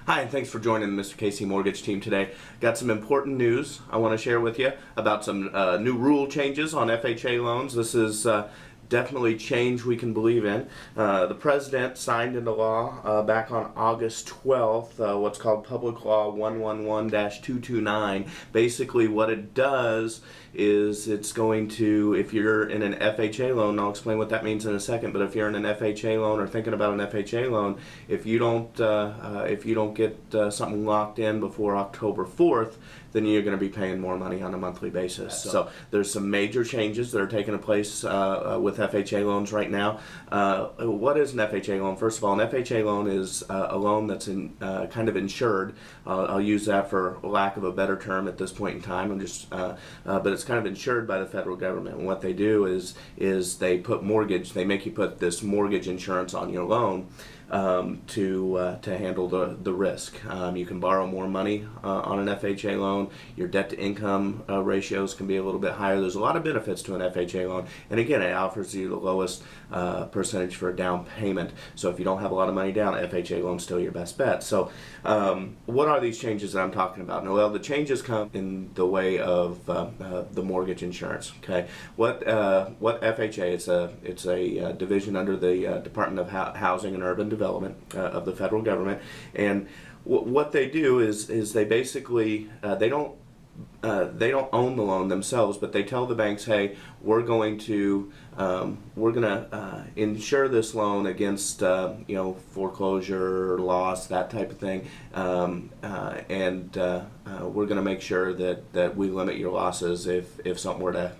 Hi, and thanks for joining the Mr. Casey Mortgage team today. Got some important news I want to share with you about some new rule changes on FHA loans. This is definitely change we can believe in. The President signed into law back on August 12th what's called Public Law 111-229. Basically what it does is it's going to, if you're in an FHA loan, and I'll explain what that means in a second, but if you're in an FHA loan or thinking about an FHA loan, if you don't get something locked in before October 4th, then you're going to be paying more money on a monthly basis. So there's some major changes that are taking place with FHA loans right now. What is an FHA loan? First of all, an FHA loan is a loan that's kind of insured. I'll use that for lack of a better term at this point in time. But it's kind of insured by the federal government. And what they do is they make you put this mortgage insurance on your loan to handle the risk. You can borrow more money on an FHA loan. Your debt to income ratios can be a little bit higher. There's a lot of benefits to an FHA loan, and again, it offers you the lowest percentage for a down payment. So if you don't have a lot of money down, FHA loan's still your best bet. So what are these changes that I'm talking about? Well, the changes come in the way of the mortgage insurance. Okay, what FHA? It's a division under the Department of Housing and Urban Development of the federal government, and what they do is they basically they don't own the loan themselves, but they tell the banks, hey, we're going to insure this loan against foreclosure, loss, that type of thing, and we're going to make sure that we limit your losses if something were to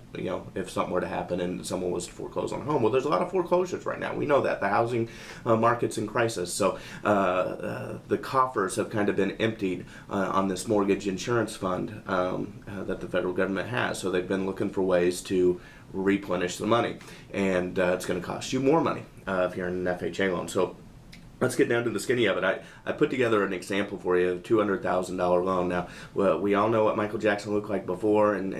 happen and someone was to foreclose on a home. Well, there's a lot of foreclosures right now. We know that the housing market's in crisis, so the coffers have kind of been emptied on this mortgage insurance fund that the federal government has. So they've been looking for ways to replenish the money, and it's going to cost you more money if you're in an FHA loan. So let's get down to the skinny of it. I put together an example for you, a $200,000 loan. Now, well, we all know what Michael Jackson looked like before and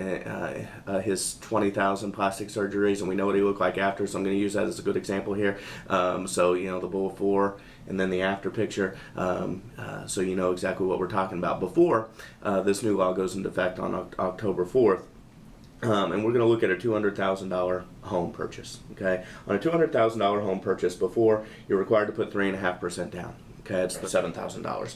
his 20,000 plastic surgeries, and we know what he looked like after, so I'm going to use that as a good example here. So, the before and then the after picture, so you know exactly what we're talking about. Before this new law goes into effect on October 4th, and we're going to look at a $200,000 home purchase. Okay, on a $200,000 home purchase, before you're required to put 3.5% down. Okay, it's the $7,000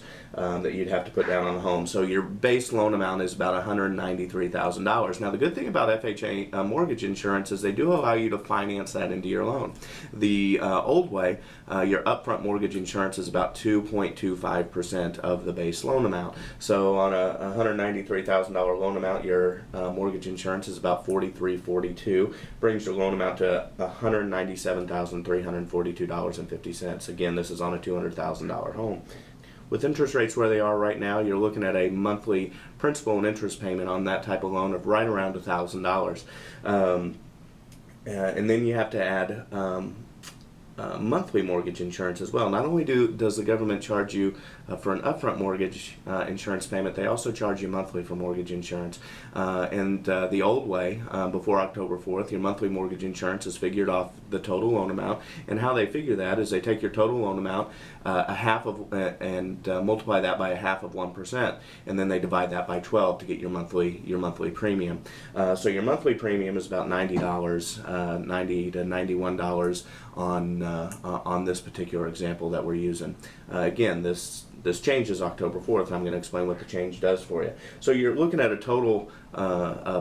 that you'd have to put down on the home. So your base loan amount is about $193,000. Now, the good thing about FHA mortgage insurance is they do allow you to finance that into your loan. The old way, your upfront mortgage insurance is about 2.25% of the base loan amount. So on a $193,000 loan amount, your mortgage insurance is about $43.42, brings your loan amount to $197,342.50. Again, this is on a $200,000 home. With interest rates where they are right now, you're looking at a monthly principal and interest payment on that type of loan of right around $1,000. And then you have to add monthly mortgage insurance as well. Not only does the government charge you for an upfront mortgage insurance payment, they also charge you monthly for mortgage insurance. And the old way, before October 4th, your monthly mortgage insurance is figured off the total loan amount. And how they figure that is they take your total loan amount, and multiply that by 1/2%, and then they divide that by 12 to get your monthly premium. So your monthly premium is about $90, $90 to $91 on this particular example that we're using. Again, this changes October 4th. I'm going to explain what the change does for you. So you're looking at a total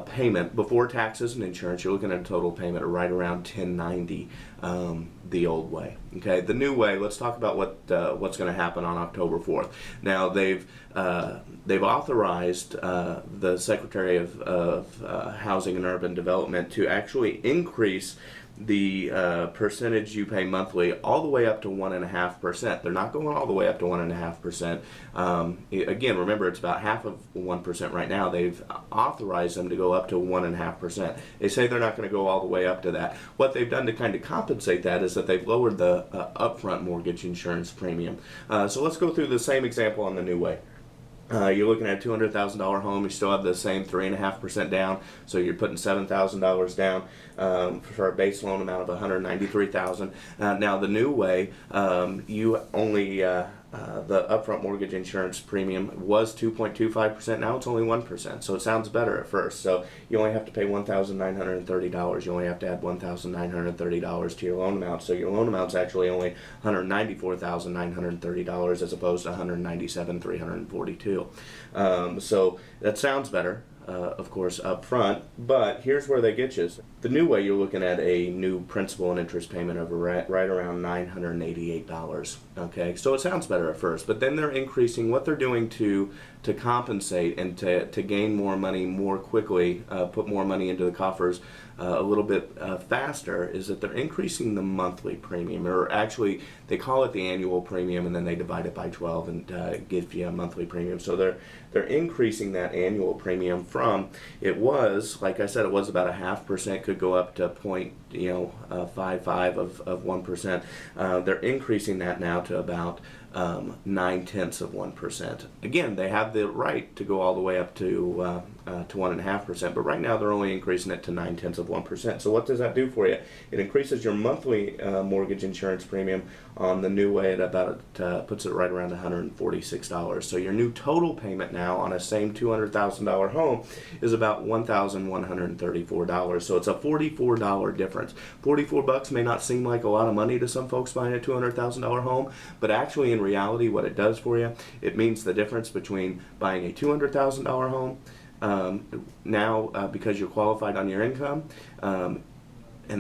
payment before taxes and insurance. You're looking at a total payment of right around $1,090, the old way. Okay, the new way. Let's talk about what's going to happen on October 4th. Now they've authorized the Secretary of Housing and Urban Development to actually increase the percentage you pay monthly all the way up to 1.5%. They're not going all the way up to 1.5%. Again, remember, it's about half of 1% right now. They've authorized them to go up to 1.5%. They say they're not going to go all the way up to that. What they've done to kind of compensate that is that they've lowered the upfront mortgage insurance premium. So let's go through the same example on the new way. You're looking at a $200,000 home. You still have the same 3.5% down, so you're putting $7,000 down for a base loan amount of $193,000. Now the new way, you only the upfront mortgage insurance premium was 2.25%. Now it's only 1%. So it sounds better at first. So you only have to pay $1,930. You only have to add $1,930 to your loan amount. So your loan amount's actually only $194,930 as opposed to $197,342. So that sounds better. Of course, up front, but here's where they get you. The new way, you're looking at a new principal and interest payment of right around $988. Okay, so it sounds better at first, but then they're increasing what they're doing to compensate and to gain more money more quickly, put more money into the coffers a little bit faster, is that they're increasing the monthly premium, or actually they call it the annual premium, and then they divide it by 12 and give you a monthly premium. So they're increasing that annual premium from, it was, like I said, it was about 0.5%, could go up to 0.55 of 1%. They're increasing that now to about 0.9%. Again, they have the right to go all the way up to 1.5%, but right now they're only increasing it to 0.9%. So what does that do for you? It increases your monthly mortgage insurance premium on the new way at about puts it right around $146. So your new total payment now on a same $200,000 home is about $1,134. So it's a $44 difference. $44 may not seem like a lot of money to some folks buying a $200,000 home, but actually in reality, what it does for you, it means the difference between buying a $200,000 home now because you're qualified on your income, and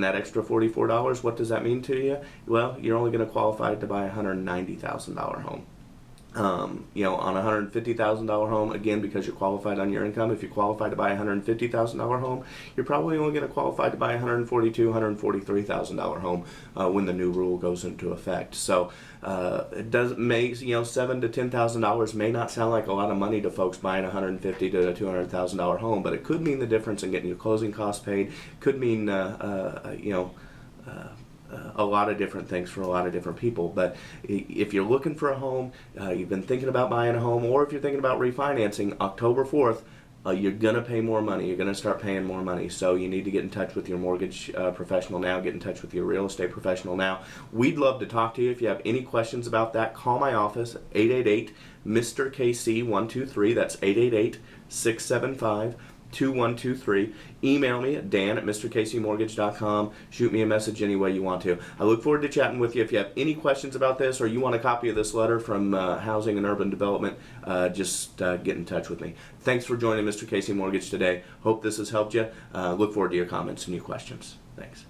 that extra $44, what does that mean to you? Well, you're only going to qualify to buy a $190,000 home. On a $150,000 home, again, because you're qualified on your income, if you qualify to buy a $150,000 home, you're probably only going to qualify to buy a $142,000, $143,000 home when the new rule goes into effect. So it does make, $7,000 to $10,000 may not sound like a lot of money to folks buying a $150,000 to $200,000 home, but it could mean the difference in getting your closing costs paid. Could mean a lot of different things for a lot of different people. But if you're looking for a home, you've been thinking about buying a home, or if you're thinking about refinancing, October 4th, you're going to pay more money. You're going to start paying more money. So you need to get in touch with your mortgage professional now. Get in touch with your real estate professional now. We'd love to talk to you. If you have any questions about that, call my office, 888-MR-KC-123. That's 888-675-2123. Email me at dan@mrkcmortgage.com. Shoot me a message any way you want to. I look forward to chatting with you. If you have any questions about this, or you want a copy of this letter from Housing and Urban Development, just get in touch with me. Thanks for joining Mr. Casey Mortgage today. Hope this has helped you. Look forward to your comments and your questions. Thanks.